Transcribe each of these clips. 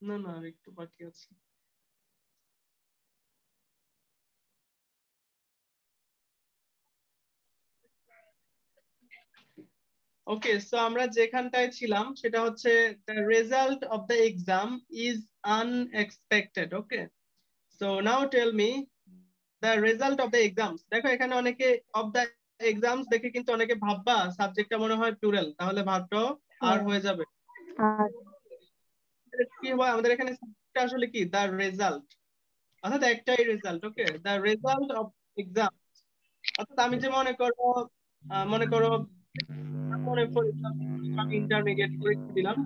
না না আর একটু বাকি আছে। ওকে, সো আমরা যেখানটায় ছিলাম সেটা হচ্ছে the result of the exam is unexpected. Okay, so now tell me the result of the exams. দেখো এখানে অনেকে of the exams দেখে কিন্তু অনেকে ভাববা সাবজেক্টটা মনে হয় প্লুরাল, তাহলে ভাবটাও আর হয়ে যাবে। কি হয় আমাদের এখানে subject আসলে কি the result, অর্থাৎ একটাই result. Okay, the result of exam, অর্থাৎ আমি যে মনে করো মনে করো মনে করি আমি ইন্টারমিডিয়েট পরীক্ষা দিলাম,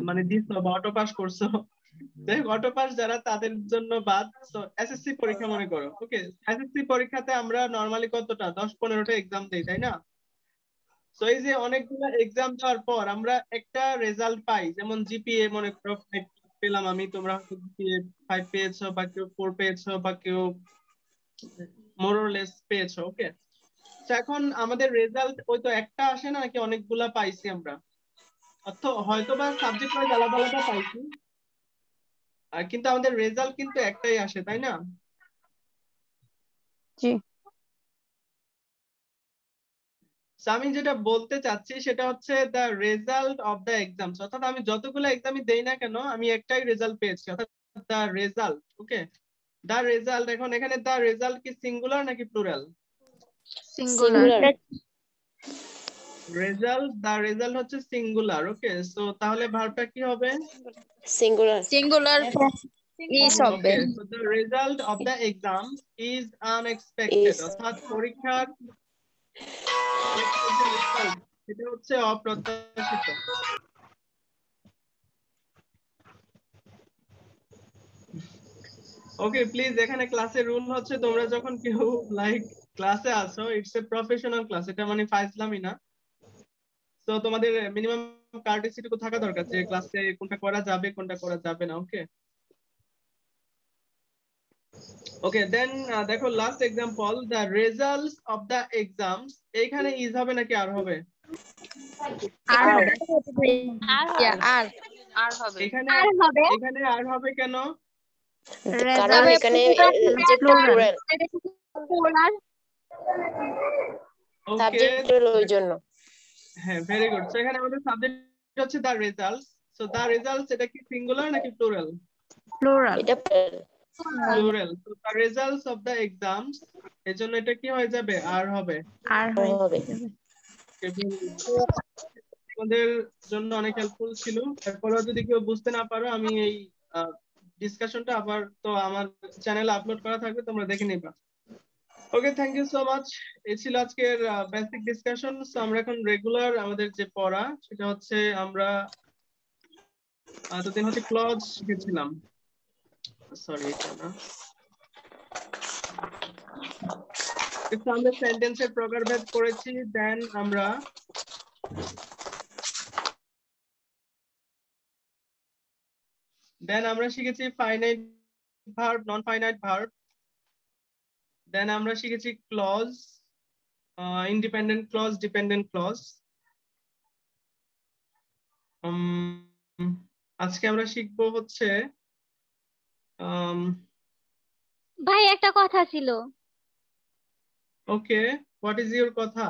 মানে দিছো বা অটো পাস করছো, যাই হোক অটো পাস যারা তাদের জন্য বাদ। এসএসসি পরীক্ষা মনে করো। ওকে, এসএসসি পরীক্ষাতে আমরা নরমালি কতটা 10-15টা এক্সাম দেই, তাই না? তো এই যে অনেকগুলো এক্সাম দেওয়ার পর আমরা একটা রেজাল্ট পাই, যেমন জিপিএ মনে করো 5 পেলাম আমি, তোমরা হয়তো জিপিএ 5 পেয়েছো, বা কেউ 4 পেয়েছো, বা কেউ মোর অর লেস পেয়েছো। ওকে, তো এখন আমাদের রেজাল্ট ওই তো একটা আসে না, নাকি অনেকগুলা পাইছি আমরা? অর্থাৎ হয়তো বা সাবজেক্ট ওয়াইজ আলাদা আলাদা পাইছি, কিন্তু আমাদের রেজাল্ট কিন্তু একটাই আসে, তাই না? জি। So, আমি যেটা বলতে চাচ্ছি সেটা হচ্ছে the result of the exams, অর্থাৎ আমি যতগুলো এক্সামই দেই না কেন আমি একটাই রেজাল্ট পেয়েছি, অর্থাৎ the result. Okay, the result, এখন এখানে দ্য রেজাল্ট কি সিঙ্গুলার নাকি plural? Singular. Result, the result হচ্ছে সিঙ্গুলার। ওকে, সো তাহলে ভার্বটা কি হবে? সিঙ্গুলার। সিঙ্গুলার ইজ হবে। Okay, so the result of the exams is unexpected, অর্থাৎ পরীক্ষার যে রেজাল্ট সেটা হচ্ছে অপ্রত্যাশিত। ওকে, প্লিজ এখানে ক্লাসের রুল হচ্ছে তোমরা যখন কেউ লাইক ক্লাসে আসো, ইটস এ প্রফেশনাল ক্লাস, এটা মানে ফাইজলামি না। তো তোমাদের মিনিমাম কার্টেসিটুকু থাকা দরকার যে ক্লাসে কোনটা করা যাবে কোনটা করা যাবে না। ওকে ওকে, দেন দেখো last example, the results of the exams, এইখানে ইজ হবে নাকি আর হবে? আর হবে। আর হবে। এখানে এখানে আর হবে কেন? কারণ এখানে প্লুরাল ওকে, সাবজেক্ট হলো ওই জন্য। হ্যাঁ, ভেরি গুড। সো এখানে আমাদের সাবজেক্ট হচ্ছে the results. So the results এটা কি সিঙ্গুলার নাকি প্লুরাল? প্লুরাল। এটা plural. So the results of the exams, এজন্য এটা কি হয়ে যাবে? আর হবে। আর হবে। আমাদের জন্য অনেক হেল্পফুল ছিল। তারপরেও যদি কেউ বুঝতে না পারো, আমি এই ডিসকাশনটা আবার তো আমার চ্যানেলে আপলোড করা থাকবে, তোমরা দেখে নিবা। ওকে, থ্যাংক ইউ সো মাচ। এই ছিল আজকের বেসিক ডিসকাশন। সো আমরা এখন রেগুলার আমাদের যে পড়া সেটা হচ্ছে আমরা এতদিন হচ্ছে ক্লজ শিখেছিলাম, সরি এটা না, আমরা সেন্টেন্সের প্রকারভেদ করেছি। দেন আমরা শিখেছি finite verb, non finite verb. Then আমরা শিখেছি clause, independent clause, dependent clause. আজকে আমরা শিখবো হচ্ছে ভাই একটা কথা ছিল। ওকে, হোয়াট ইজ ইউর কথা?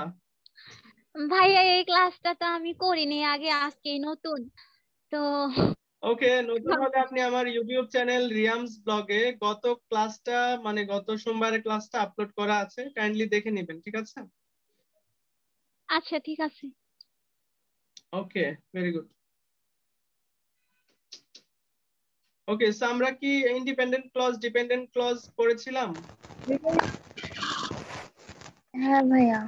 ভাইয়া এই ক্লাসটা তো আমি করিনি আগে, আজকেই নতুন তো। ওকে, নতুন হলে আপনি আমার ইউটিউব চ্যানেল রিয়ামস ব্লগে গত ক্লাসটা, মানে গত সোমবারের ক্লাসটা আপলোড করা আছে, কাইন্ডলি দেখে নেবেন, ঠিক আছে? আচ্ছা ঠিক আছে। ওকে, ভেরি গুড। ওকে, সো আমরা কি ইন্ডিপেন্ডেন্ট ক্লজ ডিপেন্ডেন্ট ক্লজ পড়েছিলাম? হ্যাঁ ভাইয়া।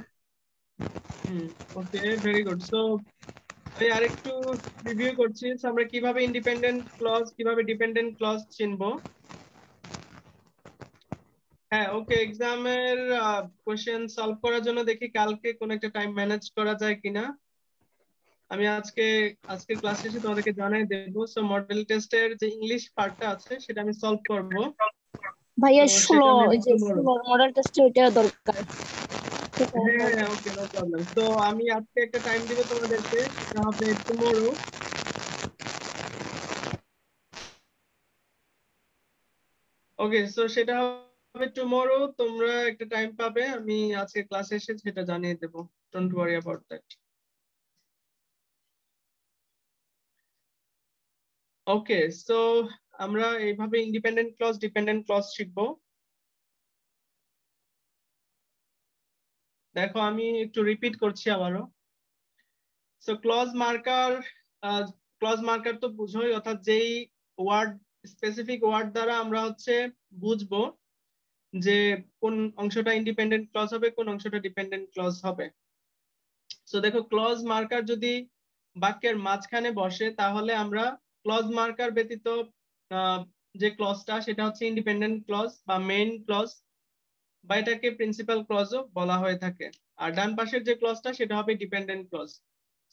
ওকে, ভেরি গুড। সো আমি আরেকটু রিভিউ করছি। So, আমরা কিভাবে ইন্ডিপেন্ডেন্ট ক্লজ কিভাবে ডিপেন্ডেন্ট ক্লজ চিনবো। হ্যাঁ, ওকে, এক্সামের কোশ্চেন সলভ করার জন্য দেখি কালকে কোন একটা টাইম ম্যানেজ করা যায় কিনা। আমি আজকের ক্লাস শেষে তোমাদেরকে জানাই দেবো। সো মডেল টেস্টের যে ইংলিশ পার্টটা আছে সেটা আমি সলভ করব। ভাইয়া তো 16 সেটা মেবি ওই যে টুমরো। 16 মডেল টেস্টে ওইটা দরকার। হ্যাঁ, ওকে, নো প্রবলেম। তো আমি আজকে একটা টাইম দিব তোমাদেরকে, সেটা হবে টুমরো। ওকে, সো সেটা হবে টুমরো। তোমরা একটা টাইম পাবে, আমি আজকে ক্লাসে এসে সেটা জানিয়ে দেবো। Don't worry about that. Okay, so আমরা এইভাবে ইন্ডিপেন্ডেন্ট ক্লজ ডিপেন্ডেন্ট ক্লজ শিখবো। দেখো আমি একটু রিপিট করছি আবারও। সো ক্লজ মার্কার তো বুঝোই, অর্থাৎ যেই ওয়ার্ড স্পেসিফিক ওয়ার্ড দ্বারা আমরা হচ্ছে বুঝবো যে কোন অংশটা ইন্ডিপেন্ডেন্ট ক্লজ হবে, কোন অংশটা ডিপেন্ডেন্ট ক্লজ হবে। সো দেখো, ক্লজ মার্কার যদি বাক্যের মাঝখানে বসে তাহলে আমরা ক্লজ মার্কার ব্যতীত যে ক্লজটা সেটা হচ্ছে ইন্ডিপেন্ডেন্ট ক্লজ বা মেইন ক্লজ, বা এটাকে প্রিন্সিপাল ক্লজও বলা হয়ে থাকে। আর ডান পাশের যে ক্লজটা সেটা হবে dependent clause.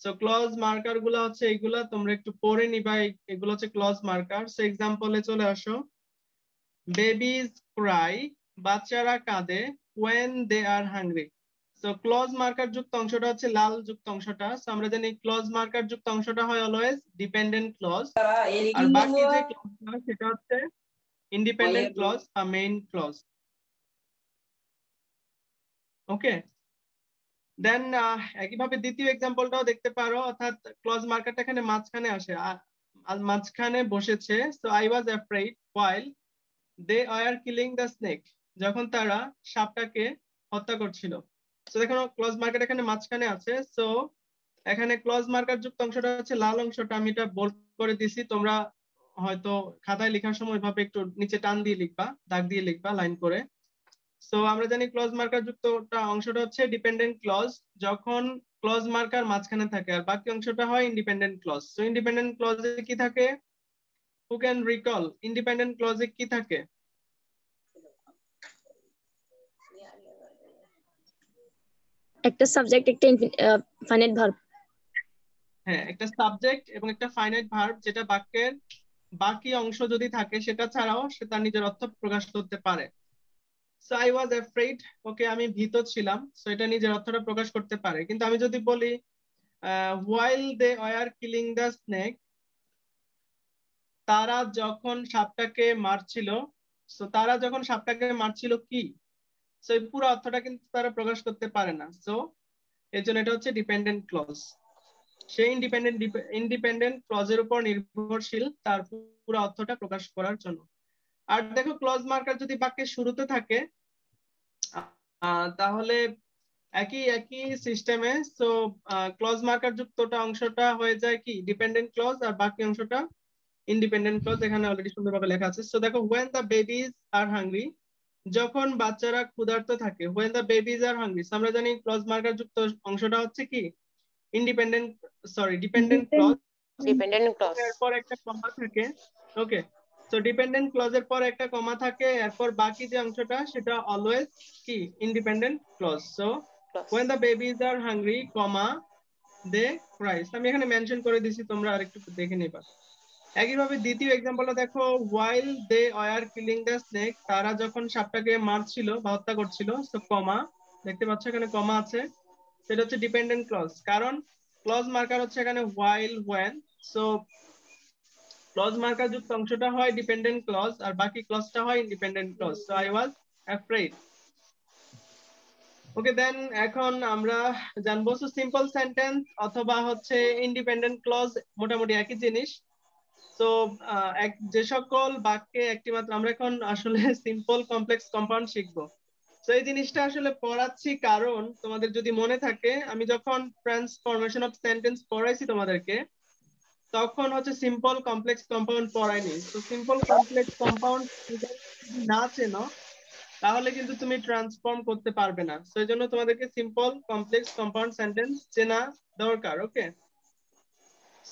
So clause marker গুলা হচ্ছে এইগুলা, তোমরা একটু পড়ে নিবা। এগুলো হচ্ছে ক্লজ মার্কার। সো এক্সাম্পলে চলে আসো। বেবিজ ক্রাই, বাচ্চারা কাঁদে, when they are hungry। So clause marker যুক্ত অংশটা হচ্ছে লাল যুক্ত অংশটা। সো আমরা জানি ক্লজ মার্কার যুক্ত অংশটা হয় অলওয়েজ ডিপেন্ডেন্ট ক্লজ, আর বাকি যে ক্লজটা সেটা হচ্ছে ইন্ডিপেন্ডেন্ট ক্লজ বা মেইন ক্লজ। ওকে, দেন একইভাবে দ্বিতীয় এক্সাম্পলটাও দেখতে পারো, অর্থাৎ ক্লজ মার্কারটা এখানে মাঝখানে আসে, আর মাঝখানে বসেছে। So I was afraid while they were killing the snake। যখন তারা সাপটাকে হত্যা করছিল। সো দেখো, ক্লজ মার্কার এখানে মাঝখানে আছে। সো এখানে ক্লজ মার্কার যুক্ত অংশটা হচ্ছে লাল অংশটা, আমি এটা বোল্ড করে দিছি। তোমরা হয়তো খাতায় লেখার সময় ভাবে একটু নিচে টান দিয়ে লিখবা, দাগ দিয়ে লিখবা লাইন করে। সো আমরা জানি ক্লজ মার্কার যুক্ত অংশটা হচ্ছে ডিপেন্ডেন্ট ক্লজ যখন ক্লজ মার্কার মাঝখানে থাকে, আর বাকি অংশটা হয় ইন্ডিপেন্ডেন্ট ক্লজ। সো ইন্ডিপেন্ডেন্ট ক্লজে কি থাকে? হু ক্যান রিকল ইন্ডিপেন্ডেন্ট ক্লজে কি থাকে? একটা সাবজেক্ট, একটা ফাইনাইট ভার্ব। হ্যাঁ, একটা সাবজেক্ট এবং একটা ফাইনাইট ভার্ব, যেটা বাক্যের বাকি অংশ যদি থাকে সেটা ছাড়াও সে তার নিজের অর্থ প্রকাশ করতে পারে। সো আই ওয়াজ অ্যাফ্রেড, ওকে, আমি ভীত ছিলাম। সো এটা নিজের অর্থটা প্রকাশ করতে পারে। কিন্তু আমি যদি বলি while they were killing the snake, তারা যখন সাপটাকে মারছিল। সো তারা যখন সাপটাকে মারছিল কি? সো এই পুরো অর্থটা কিন্তু তারা প্রকাশ করতে পারে না। সো এর জন্য এটা হচ্ছে ডিপেন্ডেন্ট ক্লজ। সেই ইন্ডিপেন্ডেন্ট ক্লজের উপর নির্ভরশীল তার পুরো অর্থটা প্রকাশ করার জন্য। আর দেখো, ক্লজ মার্কার যদি বাক্যের শুরুতে থাকে তাহলে একই একই সিস্টেমে। সো ক্লজ মার্কার যুক্তটা অংশটা হয়ে যায় কি ডিপেন্ডেন্ট ক্লজ, আর বাকি অংশটা ইন্ডিপেন্ডেন্ট ক্লজ। এখানে অলরেডি সুন্দরভাবে লেখা আছে। সো দেখো, when the babies are hungry, যখন বাচ্চারা ক্ষুধার্ত থাকে। when the babies are hungry, আমরা জানি ক্লজ মার্কার যুক্ত অংশটা হচ্ছে কি ডিপেন্ডেন্ট ক্লজ। Dependent clause. এরপর একটা কমা থাকে। ওকে, সো ডিপেন্ডেন্ট ক্লজের পর একটা কমা থাকে, এরপর বাকি যে অংশটা সেটা অলওয়েজ কি independent clause. So when the babies are hungry, comma they cry। আমি এখানে মেনশন করে দিছি, তোমরা আরেকটু দেখে নিবা। একইভাবে দ্বিতীয় এক্সাম্পলটা দেখো, while they were killing the snake, তারা যখন সাপটাকে মারছিল বা হত্যা করছিল। সো কমা, দেখতে পাচ্ছ এখানে কমা আছে, সেটা হচ্ছে ডিপেন্ডেন্ট ক্লজ। কারণ ক্লজ মার্কার হচ্ছে এখানে while, when। So clause marker যুক্ত অংশটা হয় ডিপেন্ডেন্ট ক্লজ, আর বাকি ক্লজটা হয় independent clause. So I was afraid. Okay, then এখন আমরা জানবো সিম্পল সেন্টেন্স অথবা হচ্ছে ইন্ডিপেন্ডেন্ট ক্লজ, মোটামুটি একই জিনিস। তো যে সকল বাক্যে একটি মাত্র, আমরা এখন আসলে সিম্পল কমপ্লেক্স কম্পাউন্ড শিখবো। তো এই জিনিসটা আসলে পড়াচ্ছি কারণ তোমাদের যদি মনে থাকে, আমি যখন ট্রান্সফরমেশন অফ সেন্টেন্স পড়াইছি তোমাদেরকে, তখন হচ্ছে সিম্পল কমপ্লেক্স কম্পাউন্ড পড়ায়নি। তো সিম্পল কমপ্লেক্স কম্পাউন্ড যদি না চেনো তাহলে কিন্তু তুমি ট্রান্সফর্ম করতে পারবে না। তো এই জন্য তোমাদেরকে সিম্পল কমপ্লেক্স কম্পাউন্ড সেন্টেন্স চেনা দরকার। ওকে,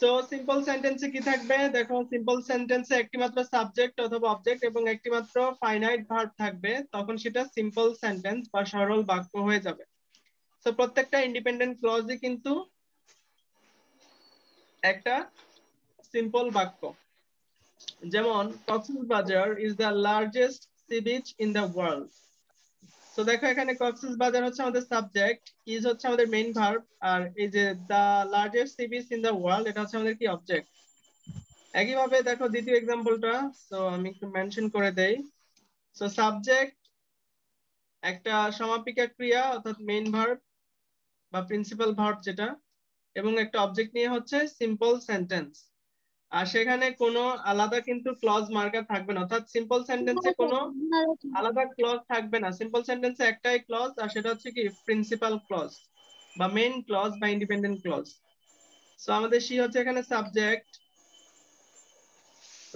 সো সিম্পল সেন্টেন্সে কি থাকবে দেখো, সিম্পল সেন্টেন্সে একটি মাত্র সাবজেক্ট অথবা অবজেক্ট এবং একটি মাত্র ফাইনাইট ভার্ব থাকবে, তখন সেটা সিম্পল সেন্টেন্স বা সরল বাক্য হয়ে যাবে। তো প্রত্যেকটা ইন্ডিপেন্ডেন্ট ক্লজই কিন্তু একটা সিম্পল বাক্য। যেমন Cox's Bazar is the largest sea beach in the world. তো দেখো এখানে কক্সবাজার হচ্ছে আমাদের সাবজেক্ট, ইজ হচ্ছে আমাদের মেইন ভার্ব, আর এই যে the largest sea beach in the world এটা হচ্ছে আমাদের কি অবজেক্ট। একইভাবে দেখো দ্বিতীয় এক্সাম্পলটা, সো আমি একটু মেনশন করে দেই। সো সাবজেক্ট একটা সমাপিকা ক্রিয়া অর্থাৎ মেইন ভার্ব বা প্রিন্সিপাল ভার্ব যেটা, এবং একটা অবজেক্ট নিয়ে হচ্ছে সিম্পল সেন্টেন্স। আর সেখানে কোনো আলাদা কিন্তু ক্লজ মার্কার থাকবে না, অর্থাৎ সিম্পল সেন্টেন্সে কোনো আলাদা ক্লজ থাকবে না। সিম্পল সেন্টেন্সে একটাই ক্লজ, আর সেটা হচ্ছে কি প্রিন্সিপাল ক্লজ বা মেইন ক্লজ বা ইন্ডিপেন্ডেন্ট ক্লজ। সো আমাদের সি হচ্ছে এখানে সাবজেক্ট,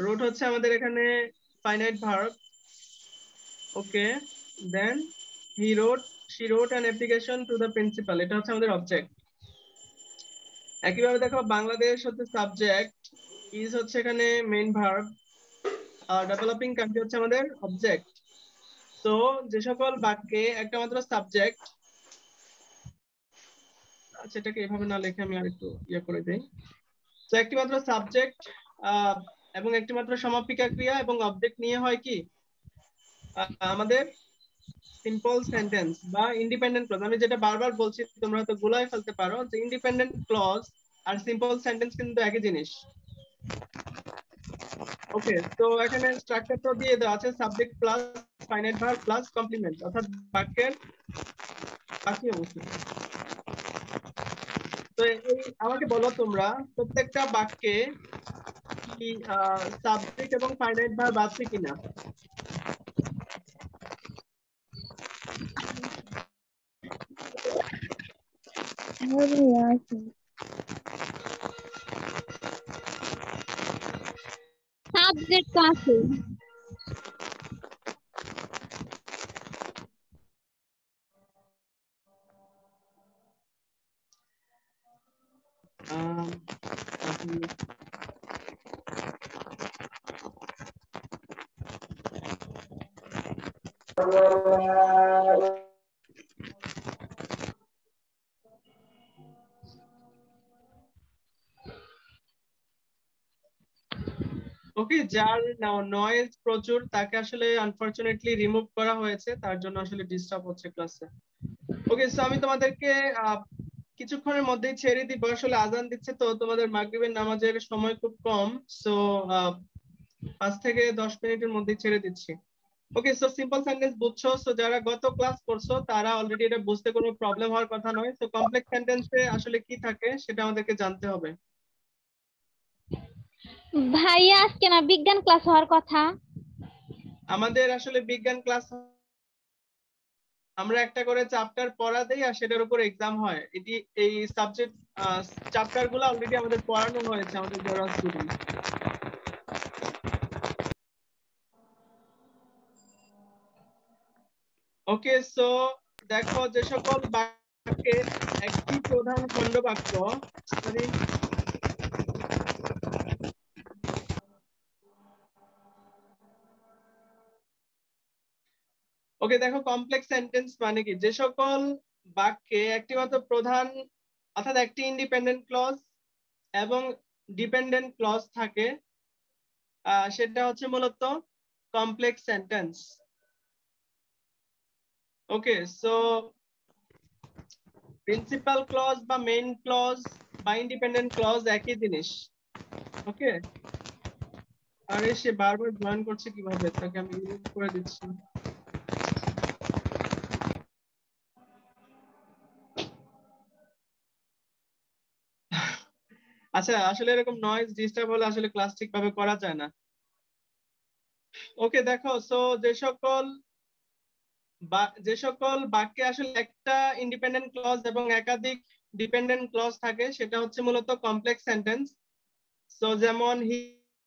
রুট হচ্ছে আমাদের এখানে finite verb. Okay, then she wrote an application to the principal, এটা হচ্ছে আমাদের অবজেক্ট। একইভাবে দেখো বাংলাদেশ হচ্ছে সাবজেক্ট, ইজ হচ্ছে এখানে মেইন ভার্ব, আর ডেভেলপিং কান্ট্রি হচ্ছে আমাদের অবজেক্ট। তো যে সকল বাক্যে একটা মাত্র সাবজেক্ট, আচ্ছা এটাকে এভাবে না লিখে আমি আরেকটু ইয়ে করে দেই। তো একটি মাত্র সাবজেক্ট এবং একটি মাত্র সমাপিকা ক্রিয়া এবং অবজেক্ট নিয়ে হয় কি আমাদের সিম্পল সেন্টেন্স বা ইন্ডিপেন্ডেন্ট ক্লজ। আমি যেটা বারবার বলছি তোমরা হয়তো গুলায় ফেলতে পারো যে ইন্ডিপেন্ডেন্ট ক্লজ আর সিম্পল সেন্টেন্স কিন্তু একই জিনিস। ওকে, তো এখানে স্ট্রাকচারটা দিয়ে দেওয়া আছে subject plus finite verb plus complement, অর্থাৎ বাক্যের বাকি অংশ। তো এই আমাকে বলো তোমরা প্রত্যেকটা বাক্যে কি সাবজেক্ট এবং ফাইনাইট ভার্ব আছে কিনা? সাবজেক্ট তো আছে। ওকে, যার নয়েজ প্রচুর তাকে আসলে আনফরচুনেটলি রিমুভ করা হয়েছে, তার জন্য আসলে ডিস্টার্ব হচ্ছে ক্লাসে। ওকে, সো আমি তোমাদেরকে কিছুক্ষণের মধ্যেই ছেড়ে দিব, আসলে আজান দিচ্ছে তো তোমাদের মাগরিবের নামাজের সময় খুব কম। সো 5 থেকে 10 মিনিটের মধ্যেই ছেড়ে দিচ্ছি। ওকে, সো সিম্পল সেন্টেন্স বুঝছো? সো যারা গত ক্লাস করছো তারা অলরেডি এটা বুঝতে কোনো প্রবলেম হওয়ার কথা নয়। তো কমপ্লেক্স সেন্টেন্সে আসলে কি থাকে সেটা আমাদেরকে জানতে হবে। ভাইয়া আজকে না বিজ্ঞান ক্লাস হওয়ার কথা। আমাদের আসলে বিজ্ঞান ক্লাস আমরা একটা করে চ্যাপ্টার পড়া দেই আর সেটার উপর এক্সাম হয়। এটি এই সাবজেক্ট চ্যাপ্টার গুলো অলরেডি আমাদের পড়ানো হয়েছে আমাদের যারা স্টুডেন্ট। ওকে, সো দেখো যে সকল বাক্যের একটি প্রধান খণ্ড বাক্য, সরি ওকে, দেখো কমপ্লেক্স সেন্টেন্স মানে কি, যে সকল বাক্যে একটি মাত্র প্রধান অর্থাৎ একটি ইন্ডিপেন্ডেন্ট ক্লজ এবং ডিপেন্ডেন্ট ক্লজ থাকে, সেটা হচ্ছে মূলত কমপ্লেক্স সেন্টেন্স। ওকে, সো প্রিন্সিপাল ক্লজ বা মেইন ক্লজ বা ইন্ডিপেন্ডেন্ট ক্লজ একই জিনিস। ওকে, আরে সে বারবার জয়েন করছে কিভাবে, তাকে আমি রিমুভ করে দিচ্ছি। আচ্ছা, আসলে এরকম নয়েজ ডিস্টার্ব হলে আসলে ক্লাস ঠিকভাবে করা যায় না। ওকে, দেখো সো যে সকল বাক্যে আসলে একটা ইন্ডিপেন্ডেন্ট ক্লজ এবং একাধিক ডিপেন্ডেন্ট ক্লজ থাকে সেটা হচ্ছে মূলত কমপ্লেক্স সেন্টেন্স। সো যেমন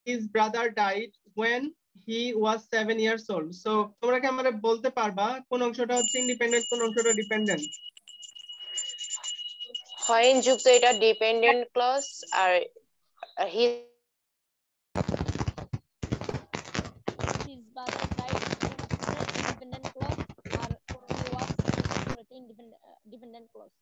his brother died when he was 7 years old. So তোমরা কি আমারে বলতে পারবা কোন অংশটা হচ্ছে ইন্ডিপেন্ডেন্ট, কোন অংশটা ডিপেন্ডেন্ট? when যুক্ত এটা dependent clause R he his brother died independent clause or he was dependent clause.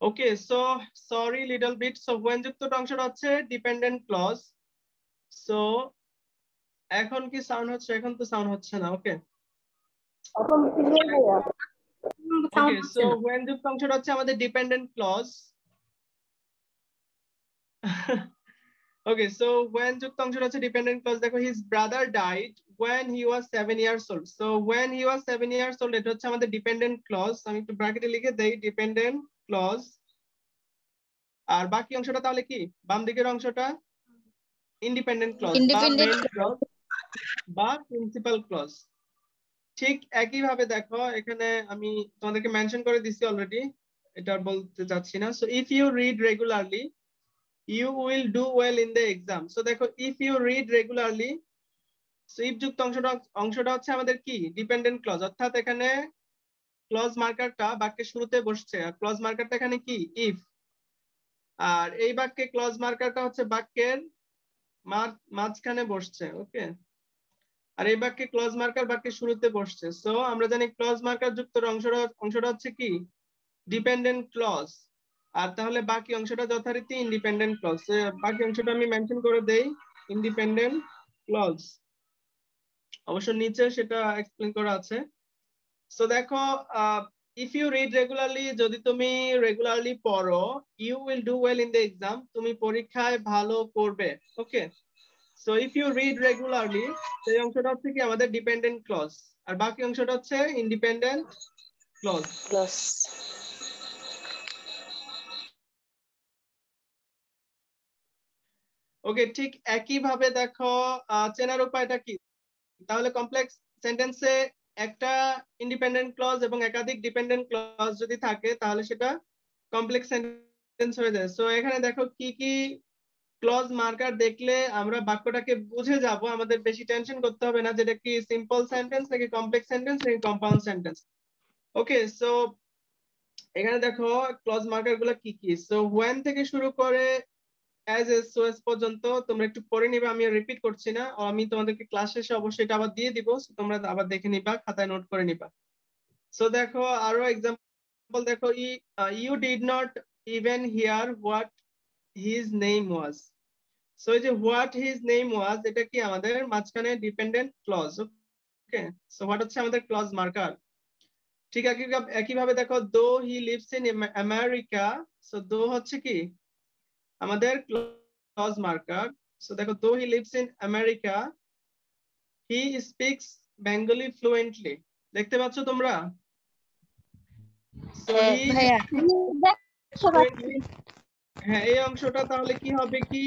Okay, so sorry little bit. So when যুক্ত অংশটা হচ্ছে ডিপেন্ডেন্ট ক্লজ। সো এখন কি সাউন্ড হচ্ছে? এখন তো সাউন্ড হচ্ছে না। ওকে ওকে, সো when যুক্ত অংশটা হচ্ছে আমাদের dependent clause. Okay, so when যুক্ত অংশটা হচ্ছে ডিপেন্ডেন্ট ক্লজ, দেখো his brother died when he was 7 years old. So when he was 7 years old, এটা হচ্ছে আমাদের ডিপেন্ডেন্ট ক্লজ। আমি একটু ব্র্যাকেটে লিখে দেই ডিপেন্ডেন্ট ক্লজ। আর বাকি অংশটা তাহলে কি? বাম দিকের অংশটা ইন্ডিপেন্ডেন্ট ক্লজ বা মেইন ক্লজ বা প্রিন্সিপাল ক্লজ। ঠিক একই ভাবে দেখো এখানে আমি তোমাদেরকে মেনশন করে দিছি অলরেডি, এটা বলতে চাচ্ছি না। So if you read regularly you will do well in the exam. So দেখো if you read regularly, so if যুক্ত অংশটা হচ্ছে আমাদের কি? ডিপেন্ডেন্ট ক্লজ, অর্থাৎ এখানে ক্লজ মার্কারটা বাক্যের শুরুতে বসছে আর ক্লজ মার্কারটা এখানে কি? if। আর এই বাক্যে ক্লজ মার্কারটা হচ্ছে বাক্যের মাঝখানে বসছে। ওকে, আর এই বাক্যে ক্লজ মার্কার বাক্যের শুরুতে বসছে। সো আমরা জানি ক্লজ মার্কার যুক্ত অংশটা হচ্ছে কি? Dependent clause. আর তাহলে বাকি অংশটা যথারীতি ইন্ডিপেন্ডেন্ট ক্লজ। বাকি অংশটা আমি মেনশন করে দেই ইন্ডিপেন্ডেন্ট ক্লজ, অবশ্য নিচে সেটা এক্সপ্লেন করা আছে। সো দেখো ইফ ইউ রিড রেগুলারলি, যদি তুমি রেগুলারলি পড়ো, you will do well in the exam, তুমি পরীক্ষায় ভালো করবে। Okay, so if you read regularly, সেই অংশটা হচ্ছে কি আমাদের ডিপেন্ডেন্ট ক্লজ, আর বাকি অংশটা হচ্ছে ইন্ডিপেন্ডেন্ট ক্লজ। ক্লজ ওকে, ঠিক একই ভাবে দেখো চেনার উপায়টা কি? তাহলে কমপ্লেক্স সেন্টেন্সে একটা ইন্ডিপেন্ডেন্ট ক্লজ এবং একাধিক ডিপেন্ডেন্ট ক্লজ যদি থাকে তাহলে সেটা কমপ্লেক্স সেন্টেন্স হয়ে যায়। সো এখানে দেখো কি কি ক্লজ মার্কার দেখলে আমরা বাক্যটাকে বুঝে যাব, আমাদের বেশি টেনশন করতে হবে না যেটা কি সিম্পল সেন্টেন্স নাকি কমপ্লেক্স সেন্টেন্স নাকি কম্পাউন্ড সেন্টেন্স। ওকে, সো এখানে দেখো ক্লজ মার্কার গুলো কি কি। সো when থেকে শুরু করে as SOS পর্যন্ত তোমরা একটু পড়ে নিবা, আমি রিপিট করছি না, আমি তোমাদেরকে ক্লাস শেষে অবশ্যই এটা আবার দিয়ে দিব, তোমরা আবার দেখে নিবা, খাতায় নোট করে নিবা। সো দেখো আরো এক্সাম্পল দেখো, you did not even hear what his name was. So এই যে what his name was, এটা কি আমাদের মাঝখানে dependent clause. Okay, so what হচ্ছে আমাদের ক্লজ মার্কার। ঠিক একই ভাবে দেখো though he lives in America, so though হচ্ছে কি আমাদের ক্লজ মার্কার। সো দেখো though he lives in America, he speaks Bengali fluently, দেখতে পাচ্ছ তোমরা? So he ভাইয়া fluently, হ্যাঁ এই অংশটা তাহলে কি হবে? কি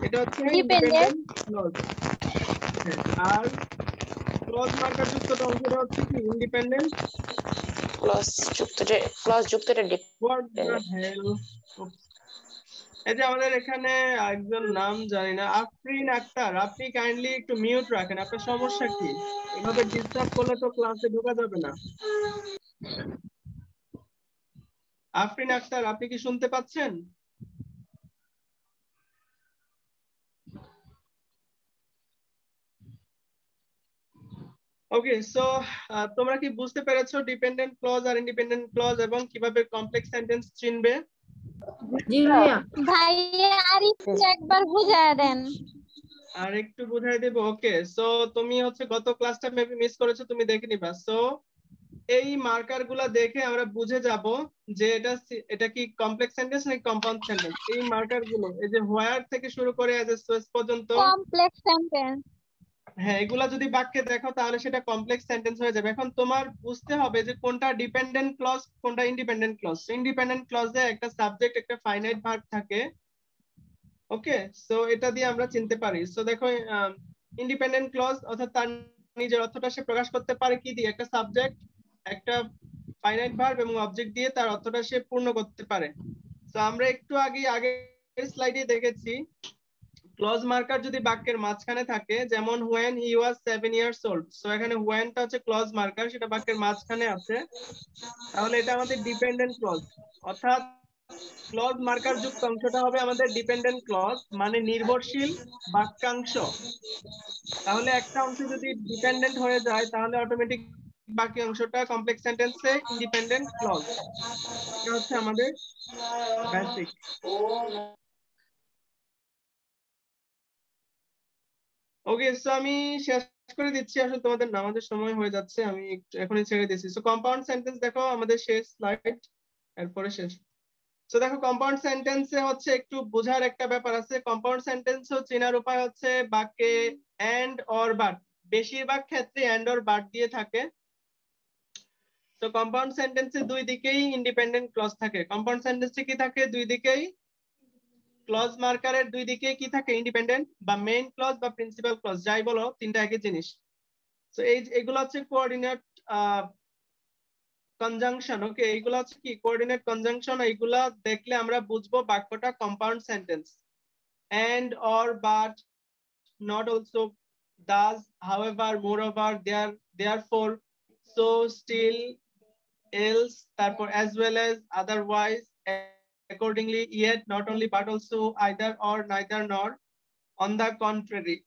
এটা হচ্ছে Dependent. Independent clause. আর ক্লজ মার্কার যুক্ত অংশটা হচ্ছে কি? ইন্ডিপেন্ডেন্ট ক্লজ যুক্ত এটা what the hell। এই যে আমাদের এখানে একজন নাম জানি না, আফরিন আক্তার, আপনি কাইন্ডলি একটু মিউট রাখেন, আপনার সমস্যা কি? এভাবে ডিস্টার্ব করলে তো ক্লাসে ঢোকা যাবে না। আফরিন আক্তার, আপনি কি শুনতে পাচ্ছেন? ওকে, সো তোমরা কি বুঝতে পেরেছো ডিপেন্ডেন্ট ক্লজ আর ইন্ডিপেন্ডেন্ট ক্লজ এবং কিভাবে কমপ্লেক্স সেন্টেন্স চিনবে? জি ভাইয়া ভাইয়া আর একটু একবার বুঝায় দেন। আর একটু বুঝাই দেব। ওকে, সো তুমি হচ্ছে গত ক্লাসটা মেবি মিস করেছো, তুমি দেখে নিবা। সো এই মার্কার গুলা দেখে আমরা বুঝে যাব যে এটা কি কমপ্লেক্স সেন্টেন্স নাকি কম্পাউন্ড সেন্টেন্স। এই মার্কার গুলো এই যে হোয়ার থেকে শুরু করে এজ এস পর্যন্ত, কমপ্লেক্স সেন্টেন্স। হ্যাঁ এগুলা যদি বাক্যে দেখো তাহলে সেটা কমপ্লেক্স সেন্টেন্স হয়ে যাবে। এখন তোমার বুঝতে হবে যে কোনটা ডিপেন্ডেন্ট ক্লজ কোনটা ইন্ডিপেন্ডেন্ট ক্লজ। ইন্ডিপেন্ডেন্ট ক্লজে একটা সাবজেক্ট একটা ফাইনাইট ভার্ব থাকে। ওকে, সো এটা দিয়ে আমরা চিনতে পারি। সো দেখো ইন্ডিপেন্ডেন্ট ক্লজ অর্থাৎ তার নিজের অর্থটা সে প্রকাশ করতে পারে কি দিয়ে, একটা সাবজেক্ট, একটা ফাইনাইট ভার্ব এবং অবজেক্ট দিয়ে তার অর্থটা সে পূর্ণ করতে পারে। তো আমরা একটু আগের স্লাইডে দেখেছি ক্লজ মার্কার যদি বাক্যের মাঝখানে থাকে, যেমন when he was 7 years old, so এখানে when টা হচ্ছে ক্লজ মার্কার, সেটা বাক্যের মাঝখানে আছে, তাহলে এটা আমাদের ডিপেন্ডেন্ট ক্লজ। অর্থাৎ ক্লজ মার্কার যুক্ত অংশটা হবে আমাদের ডিপেন্ডেন্ট ক্লজ, মানে নির্ভরশীল বাক্যাংশ। তাহলে একটা অংশ যদি ডিপেন্ডেন্ট হয়ে যায় তাহলে অটোমেটিক বাকি অংশটা কমপ্লেক্স সেন্টেন্সে ইন্ডিপেন্ডেন্ট ক্লজ। এটা হচ্ছে আমাদের বেসিক। ওকে, সো আমি শেষ করে দিচ্ছি, আসলে তোমাদের নামাজের সময় হয়ে যাচ্ছে, আমি এখনই ছেড়ে দিচ্ছি। সো কম্পাউন্ড সেন্টেন্স দেখো, আমাদের শেষ স্লাইড, এরপরে শেষ। তো দেখো কম্পাউন্ড সেন্টেন্সে হচ্ছে একটু বোঝার একটা ব্যাপার আছে। কম্পাউন্ড সেন্টেন্স চেনার উপায় হচ্ছে বাক্যে এন্ড অর বাট, বেশিরভাগ ক্ষেত্রে এন্ড অর বাট দিয়ে থাকে। তো কম্পাউন্ড সেন্টেন্সে দুই দিকেই ইন্ডিপেন্ডেন্ট ক্লজ থাকে। কম্পাউন্ড সেন্টেন্সে কি থাকে? দুই দিকেই ক্লজ মার্কারের দুই দিকে কি থাকে? ইন্ডিপেন্ডেন্ট বা মেইন ক্লজ বা প্রিন্সিপাল ক্লজ, যাই বলো তিনটা একই জিনিস। তো এগুলো হচ্ছে কোঅর্ডিনেট কনজাংশন। ওকে, এইগুলো হচ্ছে কি কোঅর্ডিনেট কনজাংশন। এইগুলা দেখলে আমরা বুঝবো বাক্যটা compound sentence. And or but, not also, thus, however, moreover, therefore, so, still, else, তারপর as well as, otherwise, accordingly, yet, not only but also, either or, neither nor, on the contrary,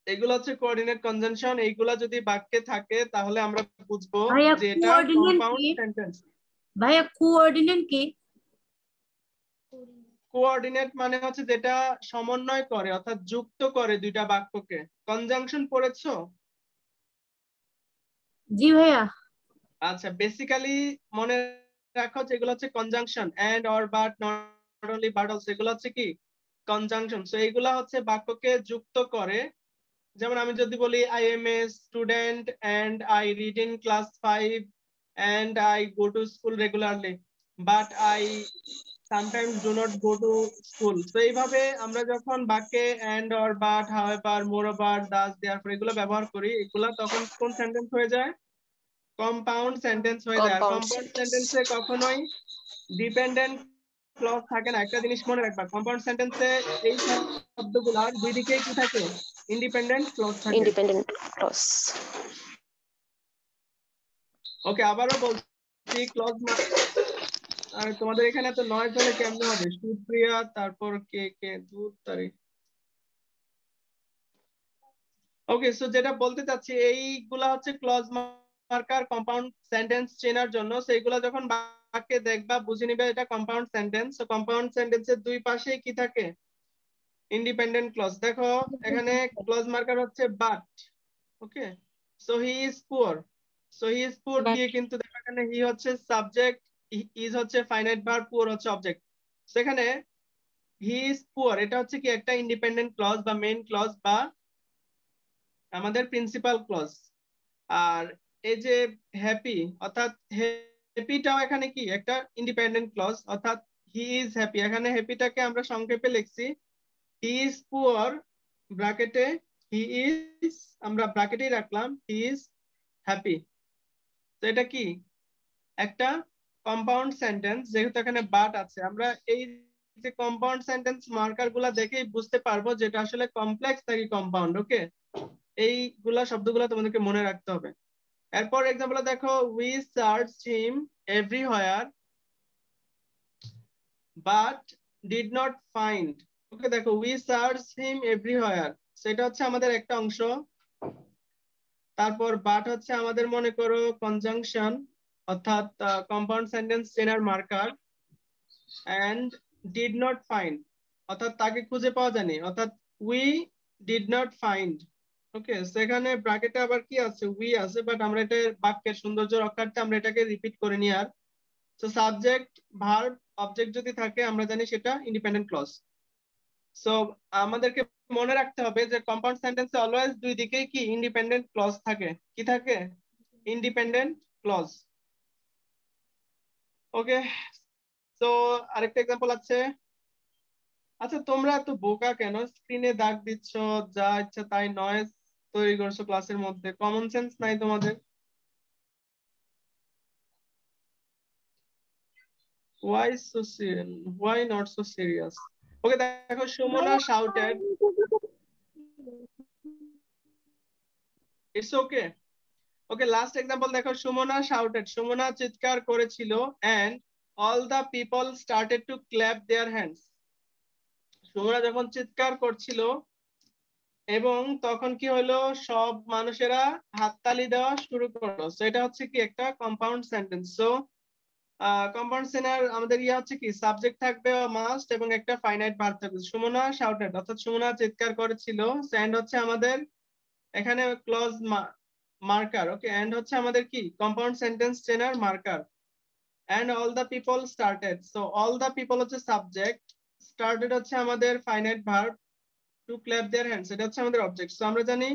এগুলো হচ্ছে coordinate conjunction. এইগুলা যদি বাক্যে থাকে তাহলে আমরা বুঝবো ভাইয়া যে এটা কোঅর্ডিনেট কম্পাউন্ড কি? সেন্টেন্স। ভাইয়া কোঅর্ডিনেট কি? কোঅর্ডিনেট মানে হচ্ছে যেটা সমন্বয় করে, অর্থাৎ যুক্ত করে দুইটা বাক্যকে। কনজাংশন পড়েছো? জি ভাইয়া। আচ্ছা, বেসিক্যালি মনে রাখো যেগুলো হচ্ছে conjunction, and or but, not only but also, এগুলো হচ্ছে কি কনজাংশন। সো এগুলা হচ্ছে বাক্যকে যুক্ত করে। যেমন আমি যদি বলি I am a student and I read in class 5 and I go to school regularly, but I sometimes do not go to school। তো এইভাবে আমরা যখন বাক্যে and or but, however, moreover, thus, therefore এগুলো ব্যবহার করি, এগুলা তখন কোন সেন্টেন্স হয়ে যায়? কম্পাউন্ড সেন্টেন্স হয়ে যায়। আর Compound কম্পাউন্ড sentence. সেন্টেন্সে কখনোই ডিপেন্ডেন্ট ক্লজ থাকে না। একটা জিনিস মনে রাখবা, কম্পাউন্ড সেন্টেন্সে এই শব্দগুলার দুই দিকেই কি থাকে? ইন্ডিপেন্ডেন্ট ক্লজ থাকে। Independent clause. ওকে, আবারও বলছি ক্লজ আর তোমাদের এখানে তো নয়েজ হলে কেমনে হবে? সুপ্রিয়া, তারপর কে কে দূর তারিখ। ওকে, সো যেটা বলতে চাচ্ছি, এইগুলা হচ্ছে ক্লজ মার্কার কম্পাউন্ড সেন্টেন্স চেনার জন্য। সেইগুলা যখন বাক্যে দেখবা বুঝে নিবে এটা কম্পাউন্ড সেন্টেন্স। তো কম্পাউন্ড সেন্টেন্সের দুই পাশেই কি থাকে? Independent clause. দেখো এখানে ক্লজ মার্কার হচ্ছে but. Okay, so he is poor. So he is poor দিয়ে কিন্তু দেখো এখানে হি হচ্ছে সাবজেক্ট, ইজ হচ্ছে ফাইনাইট ভার্ব, পুয়ার হচ্ছে অবজেক্ট। সেখানে হি ইজ পুয়ার এটা হচ্ছে কি একটা ইন্ডিপেন্ডেন্ট ক্লজ বা মেইন ক্লজ বা আমাদের প্রিন্সিপাল ক্লজ। আর এই যে হ্যাপি, অর্থাৎ হ্যাপিটাও এখানে কি একটা ইন্ডিপেন্ডেন্ট ক্লজ, অর্থাৎ হি ইজ হ্যাপি। এখানে হ্যাপিটাকে আমরা সংক্ষেপে লিখছি হি ইজ পুয়ার, ব্র্যাকেটে হি ইজ, আমরা ব্র্যাকেটেই রাখলাম হি ইজ হ্যাপি। তো এটা কি একটা কম্পাউন্ড সেন্টেন্স, যেহেতু এখানে বাট আছে। আমরা এই যে কম্পাউন্ড সেন্টেন্স মার্কার গুলা দেখেই বুঝতে পারবো যেটা আসলে কমপ্লেক্স নাকি কম্পাউন্ড। ওকে, এইগুলা শব্দগুলা তোমাদেরকে মনে রাখতে হবে। এরপর এক্সাম্পল দেখো, we search him everywhere but did not find. Okay, দেখো উই সার্চ হিম এভরিহোয়ার, সেটা হচ্ছে আমাদের একটা অংশ। তারপর বাট হচ্ছে আমাদের মনে করো কনজাংশন, অর্থাৎ কম্পাউন্ড সেন্টেন্স চেনার marker. And did not find অর্থাৎ তাকে খুঁজে পাওয়া যায়নি, অর্থাৎ we did not find. Okay, সেখানে ব্র্যাকেটে আবার কি আছে? উই আছে, বাট আমরা এটা বাক্যের সৌন্দর্য রক্ষার্থে আমরা এটাকে রিপিট করে নিই। আর তো সাবজেক্ট, ভার্ব, অবজেক্ট যদি থাকে আমরা জানি সেটা ইন্ডিপেন্ডেন্ট ক্লজ। সো আমাদেরকে মনে রাখতে হবে যে কম্পাউন্ড সেন্টেন্সে অলওয়েজ দুই দিকেই কি ইন্ডিপেন্ডেন্ট ক্লজ থাকে। কি থাকে? Independent clause. ওকে, তো আরেকটা এক্সাম্পল আছে। আচ্ছা, তোমরা এত বোকা কেন? স্ক্রিনে দাগ দিচ্ছ, যা ইচ্ছা তাই নয়েজ তৈরি করছো ক্লাসের মধ্যে? কমন সেন্স নাই তোমাদের? why so why not so serious? ওকে দেখো, Sumana shouted, it's okay. Okay, last example দেখো, সুমনা shouted, সুমনা চিৎকার করেছিল, and all the people started to clap their hands. Sumana যখন চিৎকার করছিল এবং তখন কি হলো, সব মানুষেরা হাততালি দেওয়া শুরু করলো। সো এটা হচ্ছে কি একটা কম্পাউন্ড সেন্টেন্স। সো কম্পাউন্ড সেনার আমাদের ইয়ে হচ্ছে কি, সাবজেক্ট থাকবে মাস্ট এবং একটা ফাইনাইট ভার্ব থাকবে। সুমনা শাউটেড অর্থাৎ সুমনা চিৎকার করেছিল, স্যান্ড হচ্ছে আমাদের এখানে ক্লজ মার্কার। ওকে, এন্ড হচ্ছে আমাদের কি কম্পাউন্ড সেন্টেন্স চেনার marker. And all the people started, so all the people হচ্ছে সাবজেক্ট, স্টার্টেড হচ্ছে আমাদের finite verb, to clap their hands এটা হচ্ছে আমাদের অবজেক্ট। সো আমরা জানি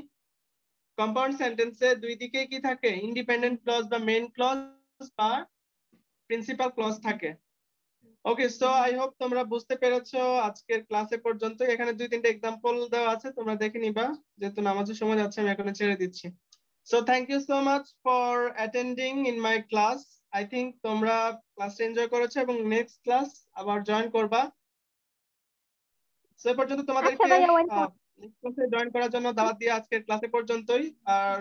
কম্পাউন্ড সেন্টেন্সে দুই দিকে কি থাকে, ইন্ডিপেন্ডেন্ট ক্লজ বা মেইন ক্লজ বা প্রিন্সিপাল ক্লজ থাকে। ওকে, সো আই হোপ তোমরা বুঝতে পেরেছো আজকের ক্লাসে পর্যন্ত। এখানে 2-3টা এক্সাম্পল দেওয়া আছে, তোমরা দেখে নিবা, যেহেতু নামাজের সময় যাচ্ছে আমি এখন ছেড়ে দিচ্ছি। So thank you so much for attending in my class. I think তোমরা ক্লাসটা এনজয় করেছো এবং নেক্সট ক্লাস আবার জয়েন করবা। সো এ পর্যন্ত আচ্ছা তোমাদেরকে ভাইয়া, ওয়েলকাম। ক্লাসে জয়েন করার জন্য দাওয়াত দিয়ে আজকের ক্লাসে পর্যন্তই। আর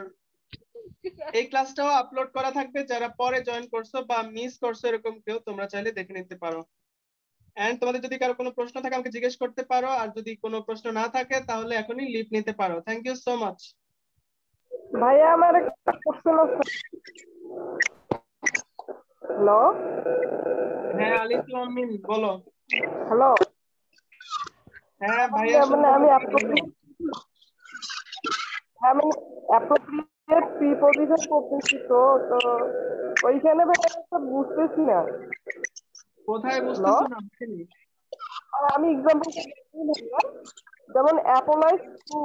এই ক্লাসটাও আপলোড করা থাকবে, যারা পরে জয়েন করছো বা মিস করছো এরকম কেউ, তোমরা চাইলে দেখে নিতে পারো। এন্ড তোমাদের যদি কারো কোনো প্রশ্ন থাকে আমাকে জিজ্ঞেস করতে পারো, আর যদি কোনো প্রশ্ন না থাকে তাহলে এখনই লিভ নিতে পারো। Thank you so much. ভাইয়া আমার একটা কোশ্চেন আছে। হ্যালো হ্যাঁ, আলিফ লাম মিম, বলো। হ্যালো, হ্যাঁ ভাইয়া, মানে শুনতে আমি পাচ্ছি, বলো। অ্যাপ্রোপ্রিয়েট প্রিপজিশন করতেছি, তো তো ওইখানে ভাইয়া বুঝতেছি না। কোথায় হ্যালো, বুঝতেছো না? বুঝিনি। আমি এক্সাম্পল যেমন অ্যাপোলাইজ টু,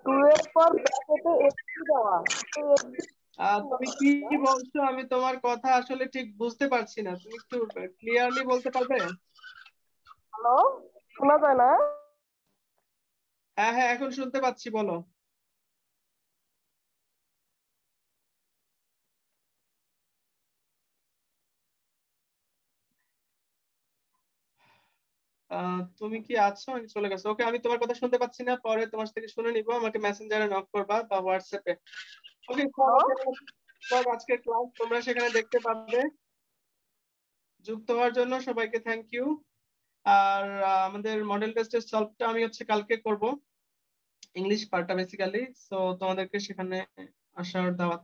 টু এর পর ব্র্যাকেটে এক্সি দেওয়া, তো তুমি কি বলছো আমি তোমার কথা আসলে ঠিক বুঝতে পারছি না, তুমি একটু ক্লিয়ারলি বলতে পারবে? হ্যালো, শোনা যায় না? হ্যাঁ হ্যাঁ, এখন শুনতে পাচ্ছি, বলো। তুমি কি আছো নাকি চলে গেছো? ওকে, আমি তোমার কথা শুনতে পাচ্ছি না, পরে তোমার থেকে শুনে নিবো, আমাকে মেসেঞ্জারে নক করবা বা হোয়াটসঅ্যাপে। ওকে, হ্যালো, আজকের ক্লাস তোমরা সেখানে দেখতে পাবে। যুক্ত হওয়ার জন্য সবাইকে থ্যাংক ইউ। আর আমাদের মডেল টেস্টের সলভটা আমি হচ্ছে কালকে করব, ইংলিশ পার্টটা বেসিক্যালি। সো তোমাদেরকে সেখানে আসার দাওয়াত।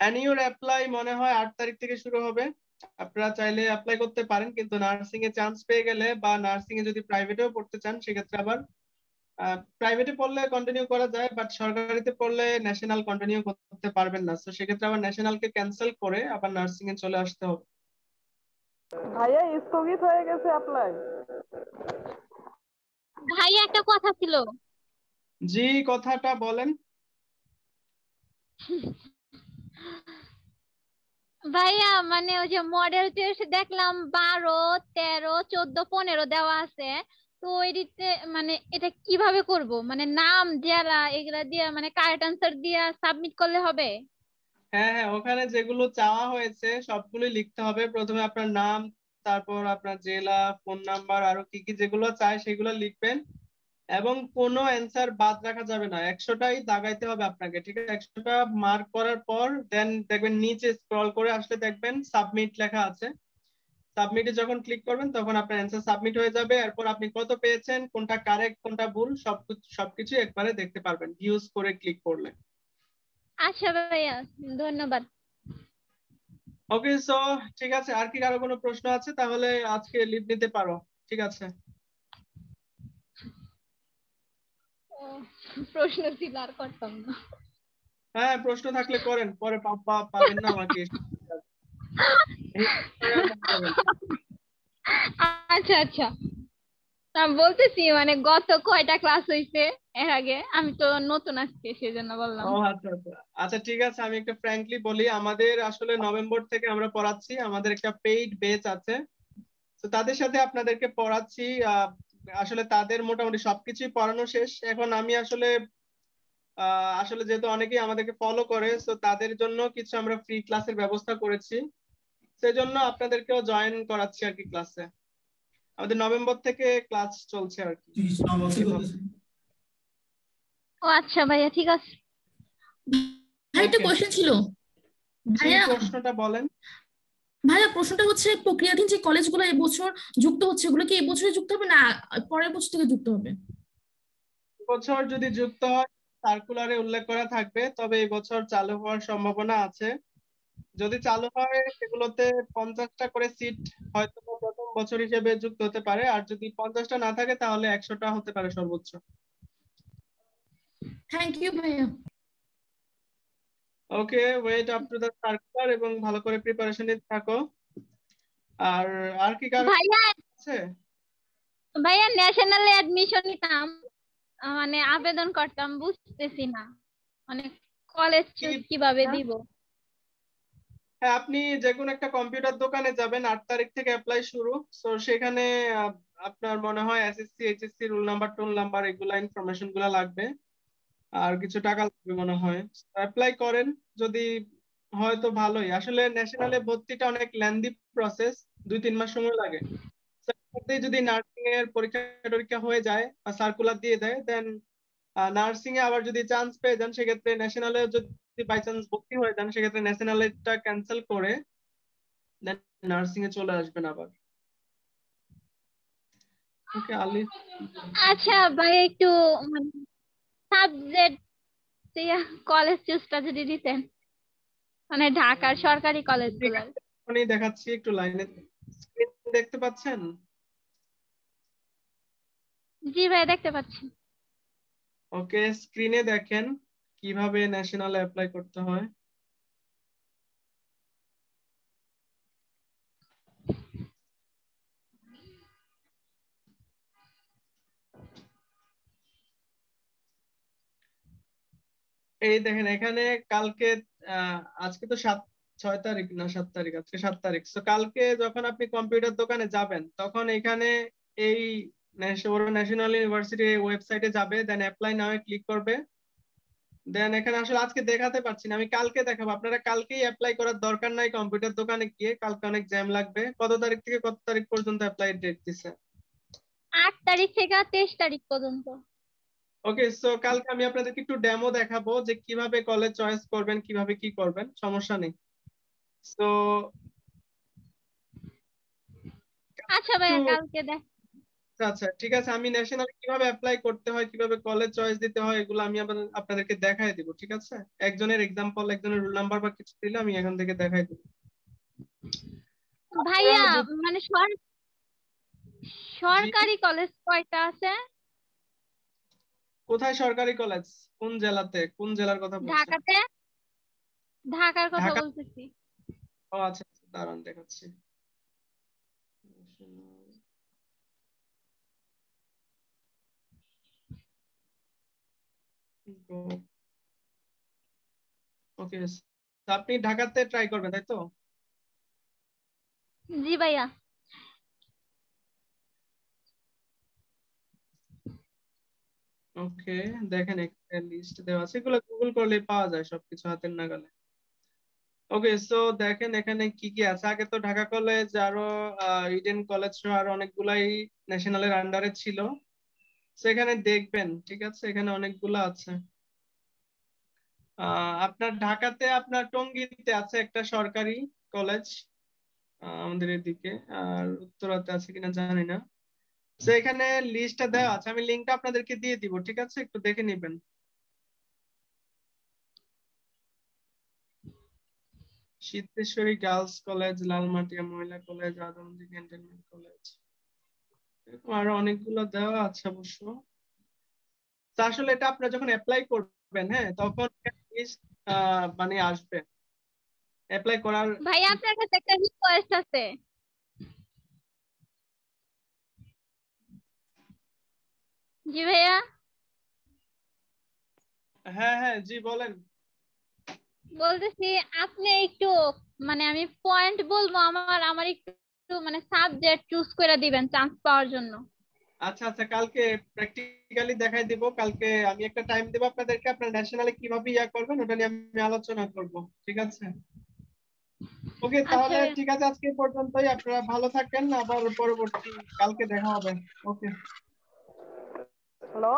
অ্যানিউর অ্যাপ্লাই মনে হয় 8 তারিখ থেকে শুরু হবে। আপনারা চাইলে অ্যাপ্লাই করতে পারেন, কিন্তু নার্সিং এ চান্স পেয়ে গেলে বা নার্সিং এ যদি প্রাইভেটেও পড়তে চান সেক্ষেত্রে আবার প্রাইভেটে পড়লে কন্টিনিউ করা যায়, বাট সরকারিতে পড়লে ন্যাশনাল কন্টিনিউ করতে পারবেন না। তো সেক্ষেত্রে আবার ন্যাশনালকে ক্যান্সেল করে আবার নার্সিং এ চলে আসতে হবে। ভাইয়া স্থগিত হয়ে গেছে অ্যাপ্লাই। ভাইয়া একটা কথা ছিল। জি, কথাটা বলেন। ভাইয়া মানে ওই যে মডেল টেস্ট দেখলাম 12, 13, 14, 15 দেওয়া আছে। তো এদিকে মানে এটা কিভাবে করব, মানে নাম জেলা এগুলা দিয়ে মানে কারেক্ট আনসার দিয়ে সাবমিট করলে হবে? হ্যাঁ হ্যাঁ, ওখানে যেগুলো চাওয়া হয়েছে সবগুলোই লিখতে হবে। প্রথমে আপনার নাম, তারপর আপনার জেলা, ফোন নাম্বার, আরো কি কি যেগুলো চায় সেগুলো লিখবেন। এবং কোনো অ্যান্সার বাদ রাখা যাবে না, 100টাই দাগাইতে হবে আপনাকে, ঠিক আছে? 100টা মার্ক করার পর দেন দেখবেন নিচে স্ক্রল করে আসলে দেখবেন সাবমিট লেখা আছে। সাবমিটে যখন ক্লিক করবেন তখন আপনার অ্যান্সার সাবমিট হয়ে যাবে। এরপর আপনি কত পেয়েছেন, কোনটা কারেক্ট কোনটা ভুল, সবকিছু একবারে দেখতে পারবেন ইউজ করে ক্লিক করলে। আচ্ছা ভাইয়া, ধন্যবাদ। ওকে, সো ঠিক আছে, আর কি কারো কোনো প্রশ্ন আছে? তাহলে আজকে লিভ নিতে পারো, ঠিক আছে? ও, প্রশ্ন ছিল আর করতাম না। হ্যাঁ, প্রশ্ন থাকলে করেন, পরে পাবেন না আমাকে। এই বিষয়ে আর মনে করবেন না। আচ্ছা আচ্ছা, আমি বলতেছি মানে গত কয়টা ক্লাস হইছে এর আগে, আমি তো নতুন আজকে সেজন্য বললাম। ও আচ্ছা আচ্ছা আচ্ছা, ঠিক আছে, আমি একটু ফ্র্যাঙ্কলি বলি, আমাদের আসলে নভেম্বর থেকে আমরা পড়াচ্ছি, আমাদের একটা পেইড বেচ আছে। তো তাদের সাথে আপনাদেরকে পড়াচ্ছি। আসলে তাদের মোটামুটি সবকিছুই পড়ানো শেষ। এখন আমি আসলে আসলে যেহেতু অনেকেই আমাদেরকে ফলো করে, তো তাদের জন্য কিছু আমরা ফ্রি ক্লাসের ব্যবস্থা করেছি, সেজন্য আপনাদেরকেও জয়েন করাচ্ছি আর কি ক্লাসে। আমাদের নভেম্বর থেকে ক্লাস চলছে আর কি। ও আচ্ছা ভাইয়া, ঠিক আছে। ভাই একটা Okay. কোয়েশ্চেন ছিল জি, ভাইয়া। প্রশ্নটা বলেন। ভাইয়া প্রশ্নটা হচ্ছে প্রক্রিয়াধীন যে কলেজগুলো এবছর যুক্ত হচ্ছে, এগুলো কি এবছরে যুক্ত হবে না পরের বছর থেকে যুক্ত হবে? বছর যদি যুক্ত হয় সার্কুলারে উল্লেখ করা থাকবে, তবে এই বছর চালু হওয়ার সম্ভাবনা আছে। যদি চালু হয় সেগুলোতে 50টা করে সিট হয়তো প্রথম বছর হিসেবে যুক্ত হতে পারে, আর যদি 50টা না থাকে তাহলে 100টা হতে পারে সর্বোচ্চ। থ্যাংক ইউ ভাইয়া। Okay, wait up to the circular এবং ভালো করে প্রিপারেশন নিতে থাকো। আর আর কি কারণ ভাইয়া আছে? ভাইয়া ন্যাশনালে অ্যাডমিশন নিতাম, মানে আবেদন করতাম, বুঝতেছি না মানে কলেজ চুজ কিভাবে দিব। হ্যাঁ, আপনি যে কোনো একটা কম্পিউটার দোকানে যাবেন, 8 তারিখ থেকে অ্যাপ্লাই শুরু। তো সেখানে আপনার মনে হয় SSC HSC roll number toll number এগুলা ইনফরমেশন গুলা লাগবে, আর কিছু টাকা লাগবে মনে হয়। অ্যাপ্লাই করেন, যদি হয়তো ভালোই। আসলে ন্যাশনালে ভর্তিটা অনেক লেন্দি প্রসেস, 2-3 মাস সময় লাগে। যদি নার্সিং এর পরীক্ষা টরীক্ষা হয়ে যায় বা সার্কুলার দিয়ে দেয়, দেন নার্সিং এ আবার যদি চান্স পেয়ে যান, সেক্ষেত্রে ন্যাশনালে যদি বাই চান্স ভর্তি হয়ে যান, সেক্ষেত্রে ন্যাশনালেরটা ক্যান্সেল করে দেন নার্সিং এ চলে আসবেন আবার। ওকে আলি। আচ্ছা ভাই, একটু মানে সাবজেক্ট কলেজ চুজটা যদি দিতেন, মানে ঢাকার সরকারি কলেজগুলোর। এখনই দেখাচ্ছি, একটু লাইনে। স্ক্রিন দেখতে পাচ্ছেন? জি ভাই, দেখতে পাচ্ছি। ওকে, স্ক্রিনে দেখেন কিভাবে ন্যাশনালে অ্যাপ্লাই করতে হয়। এই দেখেন এখানে কালকে, আজকে তো 6 তারিখ না 7 তারিখ, আজকে 7 তারিখ। তো কালকে যখন আপনি কম্পিউটার দোকানে যাবেন, তখন এখানে এই ন্যাশনাল ইউনিভার্সিটি ওয়েবসাইটে যাবে, দেন অ্যাপ্লাই নাও ক্লিক করবে। দেন এখানে আসলে আজকে দেখাতে পারছি না, আমি কালকে দেখাবো। আপনারা কালকেই অ্যাপ্লাই করার দরকার নাই কম্পিউটার দোকানে গিয়ে, কালকে অনেক জ্যাম লাগবে। কত তারিখ থেকে কত তারিখ পর্যন্ত অ্যাপ্লাই ডেট দিছে? 8 তারিখ থেকে 23 তারিখ পর্যন্ত। ওকে, সো কালকে আমি আপনাদেরকে একটু ডেমো দেখাবো যে কিভাবে কলেজ চয়েস করবেন, কিভাবে কি করবেন, সমস্যা নেই। তো আচ্ছা ভাইয়া, কালকে দেখ। আচ্ছা ঠিক আছে, আমি ন্যাশনাল কিভাবে অ্যাপ্লাই করতে হয়, কিভাবে কলেজ চয়েস দিতে হয়, এগুলো আমি আপনাদেরকে দেখাই দিব, ঠিক আছে? একজনের এক্সাম্পল, একজনের রোল নাম্বার বা কিছু দিলে আমি এখান থেকে দেখাই দিব। ভাইয়া যদি- মানে জি, সরকারি কলেজ কয়টা আছে? কোথায় সরকারি কলেজ? কোন জেলাতে, কোন জেলার কথা বলছেন? ঢাকাতে, ঢাকার কথা ঢাকা? বলতেছি। ও আচ্ছা আচ্ছা, দাঁড়ান দেখাচ্ছি। ওকে, আপনি ঢাকাতে ট্রাই করবেন তাই তো? জি ভাইয়া। ওকে, দেখেন একটা লিস্ট দেওয়া আছে, এগুলো গুগল করলে পাওয়া যায় সবকিছু হাতের নাগালে। ওকে, সো দেখেন এখানে কি কি আছে। আগে তো ঢাকা কলেজ, আরো ইডেন কলেজ সহ আরো অনেকগুলাই ন্যাশনালের আন্ডারে ছিল। সেখানে দেখবেন, ঠিক আছে, এখানে অনেকগুলো আছে। আপনার ঢাকাতে, আপনার টঙ্গীতে আছে একটা সরকারি কলেজ, আমাদের এদিকে। আর উত্তরাতে আছে কিনা জানি না। তো এখানে লিস্টটা দেওয়া আছে, আমি লিঙ্কটা আপনাদেরকে দিয়ে দিব, ঠিক আছে? একটু দেখে নিবেন। সিদ্ধেশ্বরী গার্লস কলেজ, লালমাটিয়া মহিলা কলেজ, আদমজী ক্যান্টনমেন্ট কলেজ, এরকম আরো অনেকগুলো দেওয়া আছে অবশ্য। তো আসলে এটা আপনারা যখন অ্যাপ্লাই করবেন, হ্যাঁ, তখন লিস্ট মানে আসবে অ্যাপ্লাই করার। ভাইয়া আপনার কাছে একটা রিকোয়েস্ট আছে। জি ভাইয়া। হ্যাঁ হ্যাঁ, জি বলেন। বলতেছি আপনি একটু, মানে আমি পয়েন্ট বলবো, আমার আমার একটু মানে সাবজেক্ট চুজ করে দিবেন চান্স পাওয়ার জন্য। আচ্ছা আচ্ছা, কালকে প্র্যাকটিক্যালি দেখাই দিব। কালকে আমি একটা টাইম দেব আপনাদেরকে, আপনারা ন্যাশনালে কিভাবে করবেন ওটা নিয়ে আমি আলোচনা করব। ঠিক আছে? ওকে, আচ্ছা তাহলে ভাইয়া। ঠিক আছে, আজকে এই পর্যন্তই। আপনারা ভালো থাকেন, আবার পরবর্তী কালকে দেখা হবে। ওকে। হ্যালো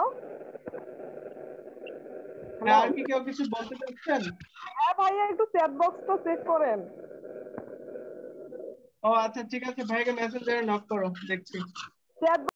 হ্যাঁ, আর হ্যালো কি কেউ কিছু বলতে চাচ্ছেন? হ্যাঁ ভাইয়া, একটু চ্যাট বক্সটা চেক করেন। ও আচ্ছা, ঠিক আছে, ভাইকে মেসেঞ্জারে নক করো, দেখছি। চ্যাট